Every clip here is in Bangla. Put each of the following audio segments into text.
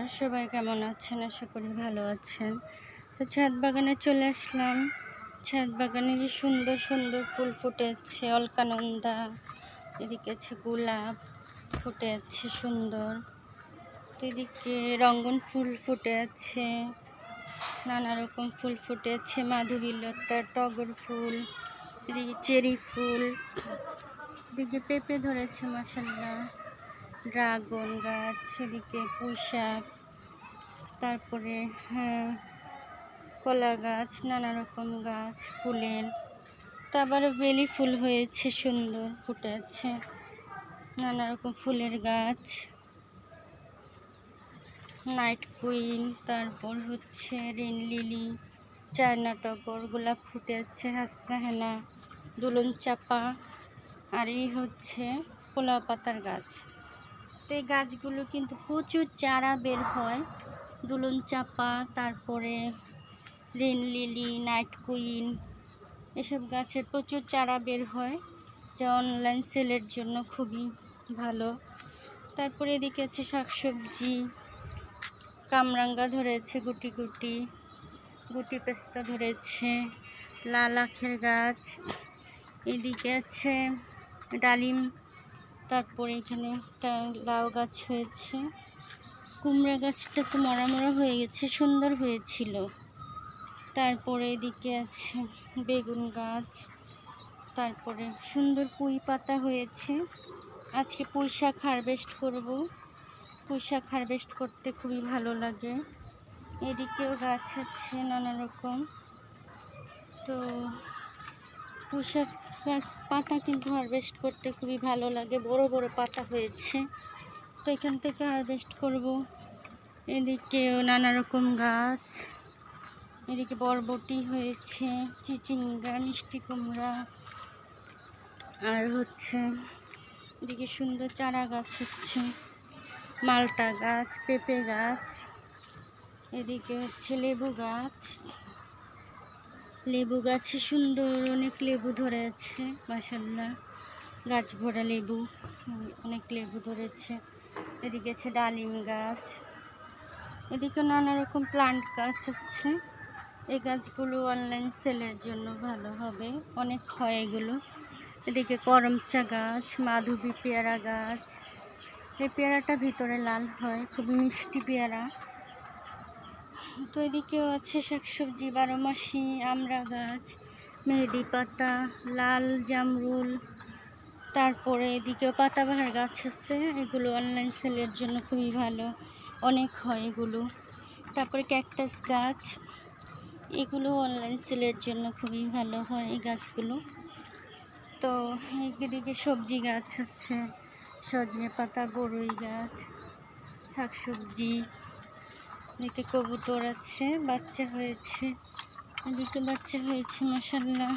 নমস্কার, সবাই কেমন আছেন? আশা করি ভালো আছেন। তো ছাদ বাগানে চলে আসলাম। ছাদ বাগানে যে সুন্দর সুন্দর ফুল ফুটেছে, অলকানন্দা, এদিকে আছে গোলাপ ফুটে আছে সুন্দর, এদিকে রঙ্গন ফুল ফুটে আছে, নানা রকম ফুল ফুটে আছে, মাধবীলতা, টগর ফুল, এদিকে চেরি ফুল, এদিকে পেঁপে ধরেছে মাশাআল্লাহ, ড্রাগন গাছ, এদিকে পুঁই শাক, তারপরে কলা গাছ, নানা রকম গাছ ফুলের। তারপরে বেলি ফুল হয়েছে, সুন্দর ফুটে আছে, নানা রকম ফুলের গাছ, নাইট কুইন, তারপর হচ্ছে রেন লিলি, চায়না টগর, গোলাপ ফুটে আছে, হাসনা হেনা, দুলন চাপা, আর এই হচ্ছে পোলাও পাতার গাছ। তো এই গাছগুলো কিন্তু প্রচুর চারা বের হয়, দুলন চাপা, তারপরে রেন লিলি, নাইট কুইন, এসব গাছের প্রচুর চারা বের হয়, যা অনলাইন সেলের জন্য খুবই ভালো। তারপরে এদিকে আছে শাকসবজি, কামরাঙ্গা ধরেছে গুটি গুটি, গুটি পেস্তা ধরেছে, লাল আখের গাছ, এদিকে আছে ডালিম, তারপরে এখানে একটা লাউ গাছ হয়েছে, কুমড়া গাছটা তো মরা মরা হয়ে গেছে, সুন্দর হয়েছিল। তারপরে এদিকে আছে বেগুন গাছ, তারপরে সুন্দর পুঁই পাতা হয়েছে। আজকে পুঁই শাক হারভেস্ট করব, পুঁই শাক হারভেস্ট করতে খুবই ভালো লাগে। এদিকেও গাছ আছে নানা রকম। তো পুঁই শাক গাছ পাতা কিন্তু হারভেস্ট করতে খুবই ভালো লাগে, বড় বড় পাতা হয়েছে, তো এখান থেকে হারভেস্ট করব। এদিকেও নানা রকম গাছ, এদিকে বরবটি হয়েছে, চিচিঙ্গা, মিষ্টি কুমড়া, আর হচ্ছে এদিকে সুন্দর চারা গাছ হচ্ছে, মালটা গাছ, পেঁপে গাছ, এদিকে হচ্ছে লেবু গাছ, লেবু গাছে সুন্দর অনেক লেবু ধরে আছে মাশাআল্লাহ, গাছ ভরা লেবু, অনেক লেবু ধরেছে। এদিকে আছে ডালিম গাছ, এদিকে নানা রকম প্লান্ট গাছ আছে। এই গাছগুলো অনলাইন সেলের জন্য ভালো হবে, অনেক হয় এগুলো। এদিকে করমচা গাছ, মাধবী পেয়ারা গাছ, এই পেয়ারাটা ভিতরে লাল হয়, খুব মিষ্টি পেয়ারা। তো এদিকেও আছে শাকসবজি, 12 মাসি, আমড়া গাছ, মেহেদি পাতা, লাল জামরুল, তারপরে এদিকেও পাতাবাহার গাছ আছে, এগুলো অনলাইন সেলের জন্য খুবই ভালো, অনেক হয় এগুলো। তারপরে ক্যাকটাস গাছ, এগুলো অনলাইন সেলের জন্য খুবই ভালো হয় এই গাছগুলো। তো এদিকে সবজি গাছ আছে, সজনে পাতা, বড়ই গাছ, শাকসবজি, এদিকে কবুতর আছে, বাচ্চা হয়েছে, এদিকে বাচ্চা হয়েছে মাশাআল্লাহ,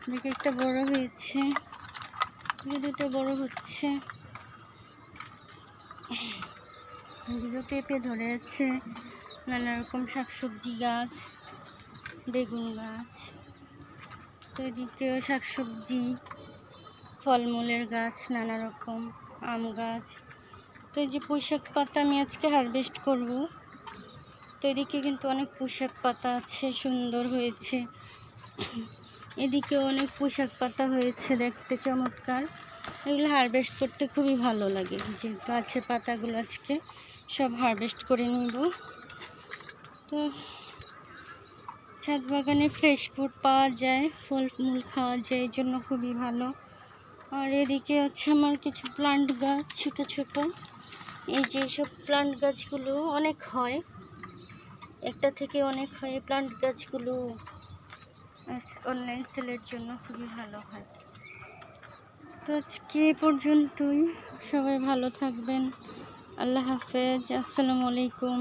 এদিকে একটা বড় হয়েছে, দুটো বড় হচ্ছে, এদিকে পেঁপে ধরে আছে, নানা রকম শাকসবজি গাছ, বেগুন গাছ, তো এদিকেও শাকসবজি, ফলমূলের গাছ, নানা রকম আম গাছ। তো এই যে পুঁই শাক পাতা আমি আজকে হারভেস্ট করব। তো এদিকে কিন্তু অনেক পুঁই শাক পাতা আছে, সুন্দর হয়েছে, এদিকে অনেক পুঁই শাক পাতা হয়েছে, দেখতে চমৎকার। এগুলো হারভেস্ট করতে খুবই ভালো লাগে, যে গাছের পাতাগুলো আজকে সব হারভেস্ট করে নিব। তো ছাদ বাগানে ফ্রেশ ফুড পাওয়া যায়, ফল মূল খাওয়া যায়, এই জন্য খুবই ভালো। আর এদিকে আছে আমার কিছু প্লান্ট গাছ, ছোট ছোট, এই যে সব প্লান্ট গাছগুলো অনেক হয়, একটা থেকে অনেক হয়, প্লান্ট গাছগুলো অনলাইন সেলের জন্য খুবই ভালো হয়। তো আজকে এ পর্যন্তই, সবাই ভালো থাকবেন, আল্লাহ হাফেজ, আসসালামু আলাইকুম।